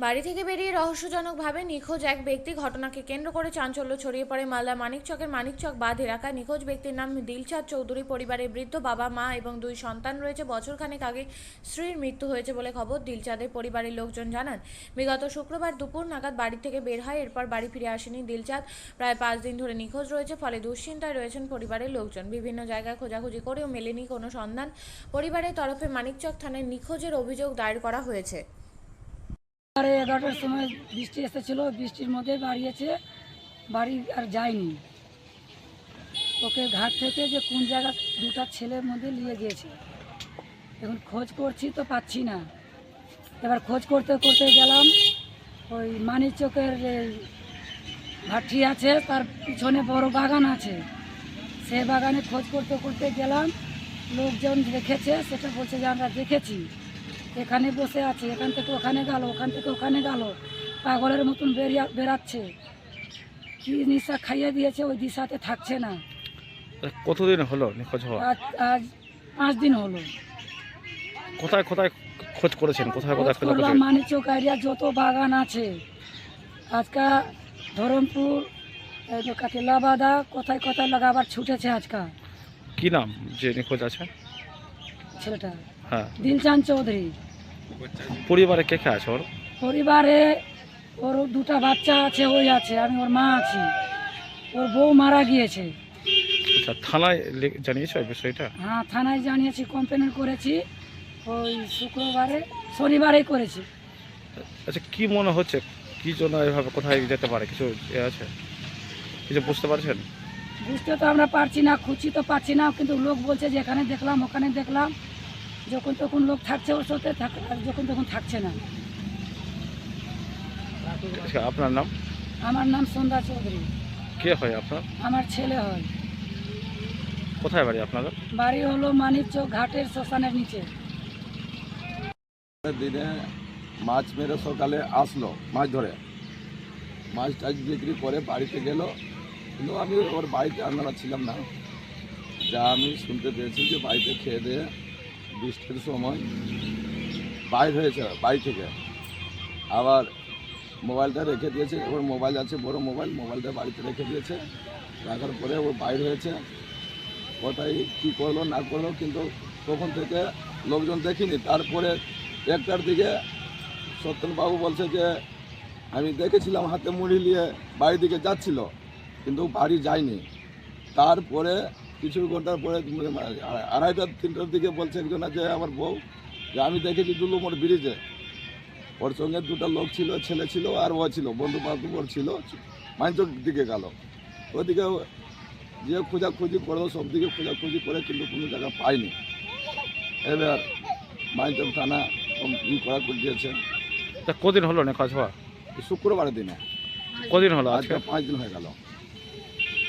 বাড়ি থেকে বেরিয়ে রহস্যজনকভাবে নিখোঁজ এক ব্যক্তি ঘটনাকে কেন্দ্র করে চাঞ্চল্য ছড়িয়ে পড়ে মালদা মানিকচকের মানিকচক বাঁধ এলাকায়। নিখোঁজ ব্যক্তির নাম দিলচাঁদ চৌধুরী। পরিবারের বৃদ্ধ বাবা মা এবং দুই সন্তান রয়েছে। বছরখানেক আগে স্ত্রীর মৃত্যু হয়েছে বলে খবর। দিলচাঁদের পরিবারের লোকজন জানান, বিগত শুক্রবার দুপুর নাগাদ বাড়ি থেকে বের হয়, এরপর বাড়ি ফিরে আসেনি দিলচাঁদ। প্রায় 5 দিন ধরে নিখোঁজ রয়েছে, ফলে দুশ্চিন্তায় রয়েছেন পরিবারের লোকজন। বিভিন্ন জায়গায় খোঁজাখুঁজি করেও মেলেনি কোনো সন্ধান। পরিবারের তরফে মানিকচক থানায় নিখোঁজের অভিযোগ দায়ের করা হয়েছে। 11টার সময় বৃষ্টি এসেছিল, বৃষ্টির মধ্যে বাড়িয়েছে, বাড়ি আর যায়নি। ওকে ঘাট থেকে যে কোন জায়গা দুটা ছেলের মধ্যে নিয়ে গিয়েছে। এখন খোঁজ করছি তো পাচ্ছি না। এবার খোঁজ করতে করতে গেলাম ওই মানিকচকের ভাটি আছে, তার পিছনে বড় বাগান আছে, সে বাগানে খোঁজ করতে করতে গেলাম। লোকজন দেখেছে, সেটা বলছে যে আমরা দেখেছি, এখানে বসে আছে, এখান থেকে ওখানে গেল, ওখান থেকে ওখানে গেল, পাগলের মতন বেরাচ্ছে। কি নিশা খাইয়ে দিয়েছে, ওই দিশাতে থাকছে না। কতদিন হলো নিখোঁজ হওয়া? আজ 5 দিন হলো। কোথায় কোথায় খোঁজ করেছেন? কোথায় কোথায় খোঁজ করলাম করেছেন? মানিকচক এরিয়া যত বাগান আছে, আজকা ধরমপুর, কাটিলাবাদা, কোথায় কোথায় লাগাবার ছুটেছে আজকা। কি নাম যে নিখোঁজ আছে ছেলেটা হ্যাঁ, দিলচাঁদ চৌধুরী। পরিবারে কে কে আছে ওর? পরিবারে ওর দুটা বাচ্চা আছে, ওই আছে, আমি ওর মা আছি। ওর বউ মারা গিয়েছে। আচ্ছা, থানায় জানিয়েছো এই বিষয়টা? হ্যাঁ, থানায় জানিয়েছি, কমপ্লেন করেছি। ওই শনিবারে করেছি। আচ্ছা, কি মনে হচ্ছে কি জন্য এভাবে কোথায় যেতে পারে? কিছু আছে, কিছু বুঝতে পারছেন? বুঝতে তো আমরা পারছি না, খুঁজছি তো পাচ্ছি না, কিন্তু লোক বলছে যে এখানে দেখলাম, ওখানে দেখলাম। যখন তখন লোক থাকছে ওর সাথে, আর যখন তখন থাকছে না। আচ্ছা, আপনার নাম? আমার নাম সন্ধ্যা চৌধুরী। কে হয় আপনার? আমার ছেলে হয়। কোথায় বাড়ি আপনাদের? বাড়ি হলো মানিকচক ঘাটের শ্মশানের নিচে। দিনে মাছ মেরে সকালে আসলো, মাছ ধরে মাছ টাছ বিক্রি করে বাড়িতে গেল, কিন্তু আমি ওর বাড়িতে আমরা ছিলাম না। যা আমি শুনতে পেয়েছি যে বাড়িতে খেয়ে দিয়ে বৃষ্টির সময় বাইর হয়েছে বাড়ি থেকে, আবার মোবাইলটা রেখে দিয়েছে। ওর মোবাইল আছে, বড় মোবাইল, মোবাইলটা বাড়িতে রেখে দিয়েছে। রাখার পরে ও বাইর হয়েছে, কোথায় কী করলো না করলো, কিন্তু তখন থেকে লোকজন দেখিনি। তারপরে 1টার দিকে সত্যনবাবু বলছে যে আমি দেখেছিলাম হাতে মুড়ি নিয়ে বাড়ির দিকে যাচ্ছিল, কিন্তু বাড়ি যায়নি। তারপরে কিছু ঘন্টার পরে 2:30-3টার দিকে বলছে একজন যে আমার বউ, যে আমি দেখেছি দুলুমোর ব্রিজে, ওর সঙ্গে দুটো লোক ছিল, ছেলে ছিল আর ও ছিল, বন্ধু বান্ধব ওর ছিল। মাইনচক দিকে গেল, ওদিকে যে খোঁজাখুঁজি করলো, সব দিকে খোঁজাখুঁজি করে, কিন্তু কোনো জায়গা পাইনি। এবার মাইনচক থানা করা করে দিয়েছে। তা কদিন হলো নিখোঁজ হওয়া? শুক্রবারের দিনে। কদিন হলো আজকে আজকে? 5 দিন হয়ে গেল,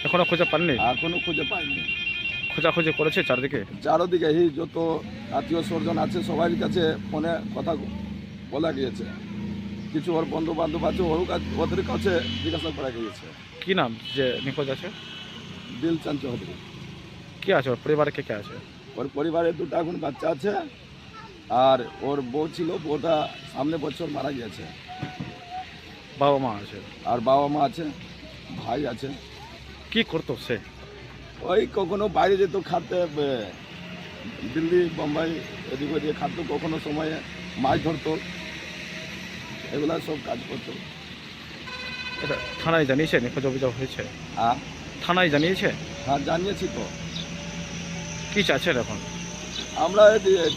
এখনো খুঁজে পাননি? এখনো খুঁজে পাইনি। খোঁজাখুঁজি করেছে চারদিকে? চারোদিকে এই যত আত্মীয় স্বজন আছে সবার কাছে ফোনে কথা বলা গিয়েছে। কিছু ওর বন্ধু বান্ধব আছে, ওদের কাছে জিজ্ঞাসা করা গিয়েছে। কি নাম যে নিখোঁজ আছে? দিলচাঁদ চৌধুরী। কে আছে ওর পরিবারে? কে কে আছে? ওর পরিবারে 2টা এখন বাচ্চা আছে, আর ওর বউ ছিল, বউটা সামনে বছর মারা গিয়েছে। বাবা মা আছে? আর বাবা মা আছে, ভাই আছে। কি করতো সে? ওই কখনো বাইরে যেত খাতে, দিল্লি বোম্বাই এদিক ওদিকে খাতো, কখনো সময়ে মাছ ধরতো, এগুলা সব কাজ করতো। এটা থানায় জানিয়েছে নিখোঁজ অভিযোগ হয়েছে? হ্যাঁ থানায় জানিয়েছে? হ্যাঁ, জানিয়েছি তো। কি চাচ্ছেন এখন? আমরা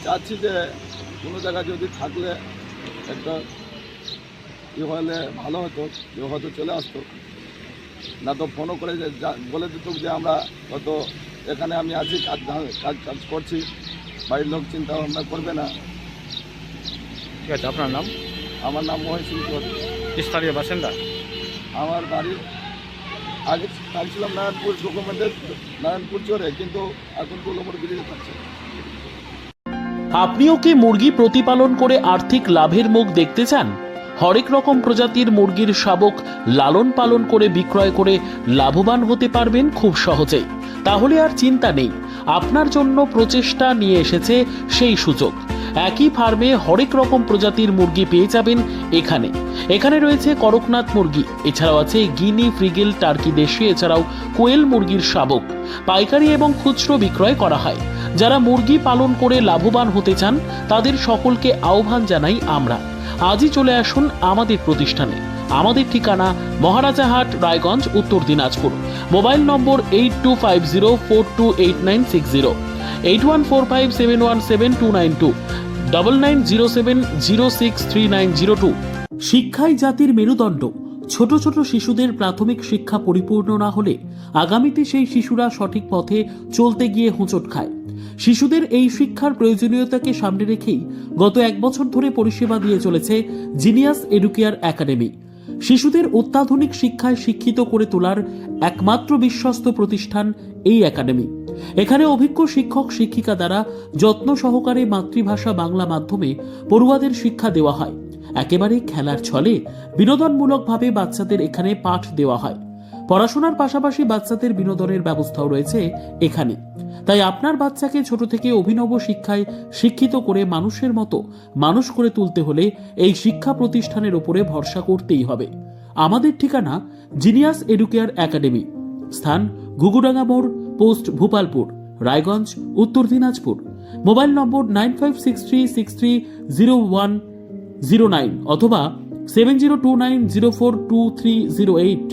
চাচ্ছি যে কোনো জায়গায় যদি থাকলে একটা হলে ভালো হতো, যে হয়তো চলে আসতো, না তো ফোনও করে যে বলে দিত যে আমরা হয়তো এখানে আমি আছি, কাজ করছি, বাড়ির লোক চিন্তা ভাবনা করবে না। ঠিক আছে, আপনার নাম? আমার নাম মহেশ সিং চৌধুরী। স্থানীয় বাসিন্দা? আমার বাড়ি আগে থাকছিলাম নারায়ণপুর ডকুমেন্টের, নারায়ণপুর চরে, কিন্তু এখন দুলুমোর ব্রিজে থাকছে। আপনিও কি মুরগি প্রতিপালন করে আর্থিক লাভের মুখ দেখতে চান? হরেক রকম প্রজাতির মুরগির শাবক লালন পালন করে বিক্রয় করে লাভবান হতে পারবেন খুব সহজেই। তাহলে আর চিন্তা নেই, আপনার জন্য প্রচেষ্টা নিয়ে এসেছে সেই সুযোগ। একই ফার্মে হরেক রকম প্রজাতির মুরগি পেয়ে যাবেন এখানে। এখানে রয়েছে করকনাথ মুরগি, এছাড়াও আছে গিনি, ফ্রিগেল, টার্কি দেশি, এছাড়াও কোয়েল মুরগির শাবক। পাইকারি এবং খুচরো বিক্রয় করা হয়। যারা মুরগি পালন করে লাভবান হতে চান তাদের সকলকে আহ্বান জানাই আমরা। আজই চলে আসুন আমাদের প্রতিষ্ঠানে। আমাদের ঠিকানা মহারাজাহাট, রায়গঞ্জ, উত্তর দিনাজপুর। মোবাইল নম্বর 8250428960, 8145717292, 9907063902। শিক্ষাই জাতির মেরুদণ্ড। ছোট ছোট শিশুদের প্রাথমিক শিক্ষা পরিপূর্ণ না হলে আগামীতে সেই শিশুরা সঠিক পথে চলতে গিয়ে হোঁচট খায়। শিশুদের এই শিক্ষার প্রয়োজনীয়তাকে সামনে রেখেই গত 1 বছর ধরে পরিষেবা দিয়ে চলেছে জিনিয়াস এডুকেয়ার একাডেমি। শিশুদের অত্যাধুনিক শিক্ষায় শিক্ষিত করে তোলার একমাত্র বিশ্বস্ত প্রতিষ্ঠান এই একাডেমি। এখানে অভিজ্ঞ শিক্ষক শিক্ষিকা দ্বারা যত্ন সহকারে মাতৃভাষা বাংলা মাধ্যমে পড়ুয়াদের শিক্ষা দেওয়া হয়। একেবারে খেলার ছলে বিনোদনমূলকভাবে বাচ্চাদের এখানে পাঠ দেওয়া হয়। পড়াশোনার পাশাপাশি বাচ্চাদের বিনোদনের ব্যবস্থাও রয়েছে এখানে। তাই আপনার বাচ্চাকে ছোট থেকে অভিনব শিক্ষায় শিক্ষিত করে মানুষের মতো মানুষ করে তুলতে হলে এই শিক্ষা প্রতিষ্ঠানের উপরে ভরসা করতেই হবে। আমাদের ঠিকানা জিনিয়াস এডুকেয়ার একাডেমি, স্থান ঘুঘুডাঙ্গা মোড়, পোস্ট ভূপালপুর, রায়গঞ্জ, উত্তর দিনাজপুর। মোবাইল নম্বর 9563630109 অথবা 7029042308।